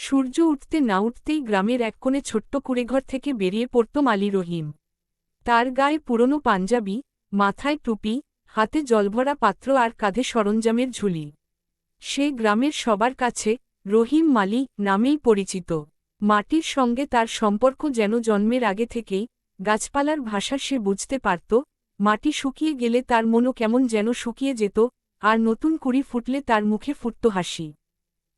সূর্য উঠতে না উঠতেই গ্রামের এক কোণে ছোট্ট কুঁড়েঘর থেকে বেরিয়ে পড়ত মালি রহিম। তার গায়ে পুরনো পাঞ্জাবি, মাথায় টুপি, হাতে জলভরা পাত্র আর কাঁধে সরঞ্জামের ঝুলি। সে গ্রামের সবার কাছে রহিম মালি নামেই পরিচিত। মাটির সঙ্গে তার সম্পর্ক যেন জন্মের আগে থেকেই। গাছপালার ভাষা সে বুঝতে পারত। মাটি শুকিয়ে গেলে তার মনও কেমন যেন শুকিয়ে যেত, আর নতুন কুঁড়ি ফুটলে তার মুখে ফুটত হাসি।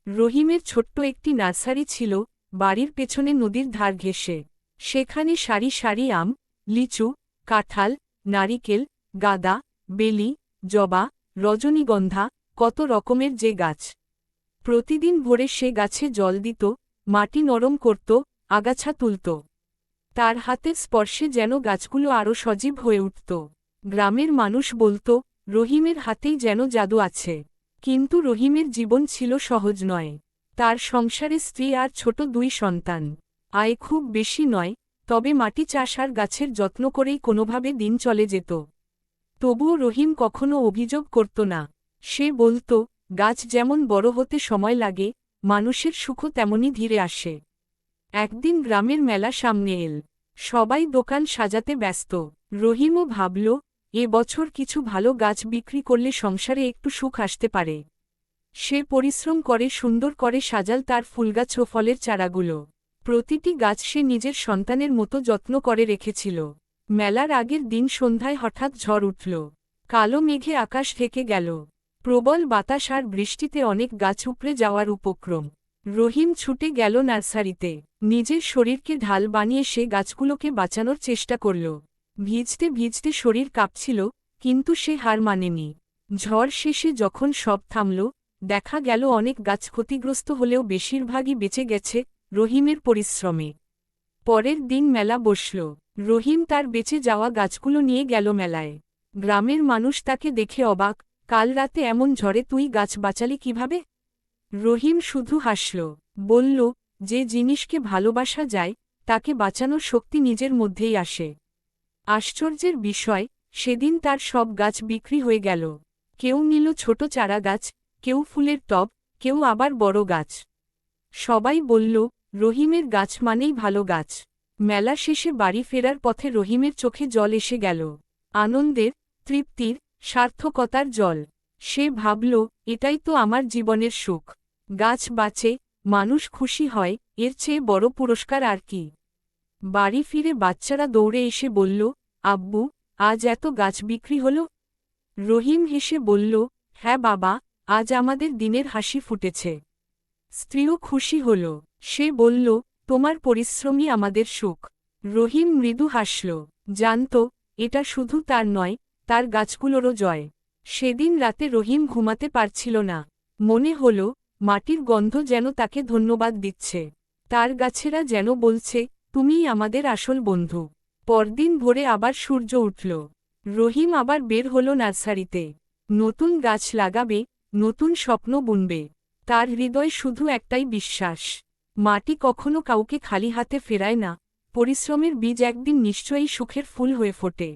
রহিমের ছোট্ট একটি নার্সারি ছিল, বাড়ির পেছনে নদীর ধার ঘেঁষে। সেখানে সারি সারি আম, লিচু, কাঁঠাল, নারিকেল, গাঁদা, বেলি, জবা, রজনীগন্ধা, কত রকমের যে গাছ। প্রতিদিন ভোরে সে গাছে জল দিত, মাটি নরম করত, আগাছা তুলত। তার হাতের স্পর্শে যেন গাছগুলো আরও সজীব হয়ে উঠত। গ্রামের মানুষ বলত, রহিমের হাতেই যেন জাদু আছে। কিন্তু রহিমের জীবন ছিল সহজ নয়। তার সংসারে স্ত্রী আর ছোট 2 সন্তান। আয় খুব বেশি নয়, তবে মাটি চাষ আর গাছের যত্ন করেই কোনোভাবে দিন চলে যেত। তবুও রহিম কখনো অভিযোগ করত না। সে বলত, গাছ যেমন বড় হতে সময় লাগে, মানুষের সুখও তেমনি ধীরে আসে। একদিন গ্রামের মেলা সামনে এল। সবাই দোকান সাজাতে ব্যস্ত। রহিমও ভাবল, এ বছর কিছু ভালো গাছ বিক্রি করলে সংসারে একটু সুখ আসতে পারে। সে পরিশ্রম করে সুন্দর করে সাজাল তার ফুলগাছ ও ফলের চারাগুলো। প্রতিটি গাছ সে নিজের সন্তানের মতো যত্ন করে রেখেছিল। মেলার আগের দিন সন্ধ্যায় হঠাৎ ঝড় উঠল। কালো মেঘে আকাশ ঢেকে গেল। প্রবল বাতাস আর বৃষ্টিতে অনেক গাছ উপড়ে যাওয়ার উপক্রম। রহিম ছুটে গেল নার্সারিতে। নিজের শরীরকে ঢাল বানিয়ে সে গাছগুলোকে বাঁচানোর চেষ্টা করল। ভিজতে ভিজতে শরীর কাঁপছিল, কিন্তু সে হার মানেনি। ঝড় শেষে যখন সব থামল, দেখা গেল অনেক গাছ ক্ষতিগ্রস্ত হলেও বেশিরভাগই বেঁচে গেছে রহিমের পরিশ্রমে। পরের দিন মেলা বসল। রহিম তার বেঁচে যাওয়া গাছগুলো নিয়ে গেল মেলায়। গ্রামের মানুষ তাকে দেখে অবাক, কাল রাতে এমন ঝড়ে তুই গাছ বাঁচালি কিভাবে? রহিম শুধু হাসল, বলল, যে জিনিসকে ভালোবাসা যায়, তাকে বাঁচানোর শক্তি নিজের মধ্যেই আসে। আশ্চর্যের বিষয়, সেদিন তার সব গাছ বিক্রি হয়ে গেল। কেউ নিল ছোট চারা গাছ, কেউ ফুলের টব, কেউ আবার বড় গাছ। সবাই বলল, রহিমের গাছ মানেই ভালো গাছ। মেলা শেষে বাড়ি ফেরার পথে রহিমের চোখে জল এসে গেল। আনন্দের, তৃপ্তির, সার্থকতার জল। সে ভাবল, এটাই তো আমার জীবনের সুখ। গাছ বাঁচে, মানুষ খুশি হয়, এর চেয়ে বড় পুরস্কার আর কি। বাড়ি ফিরে বাচ্চারা দৌড়ে এসে বলল, আব্বু, আজ এত গাছ বিক্রি হল? রহিম হেসে বলল, হ্যাঁ বাবা, আজ আমাদের দিনের হাসি ফুটেছে। স্ত্রীও খুশি হল। সে বলল, তোমার পরিশ্রমই আমাদের সুখ। রহিম মৃদু হাসল, জানত, এটা শুধু তার নয়, তার গাছগুলোরও জয়। সেদিন রাতে রহিম ঘুমাতে পারছিল না। মনে হল, মাটির গন্ধ যেন তাকে ধন্যবাদ দিচ্ছে। তার গাছেরা যেন বলছে, তুমিই আমাদের আসল বন্ধু। পরদিন ভোরে আবার সূর্য উঠল। রহিম আবার বের হল নার্সারিতে। নতুন গাছ লাগাবে, নতুন স্বপ্ন বুনবে। তার হৃদয় শুধু একটাই বিশ্বাস, মাটি কখনো কাউকে খালি হাতে ফেরায় না। পরিশ্রমের বীজ একদিন নিশ্চয়ই সুখের ফুল হয়ে ফোটে।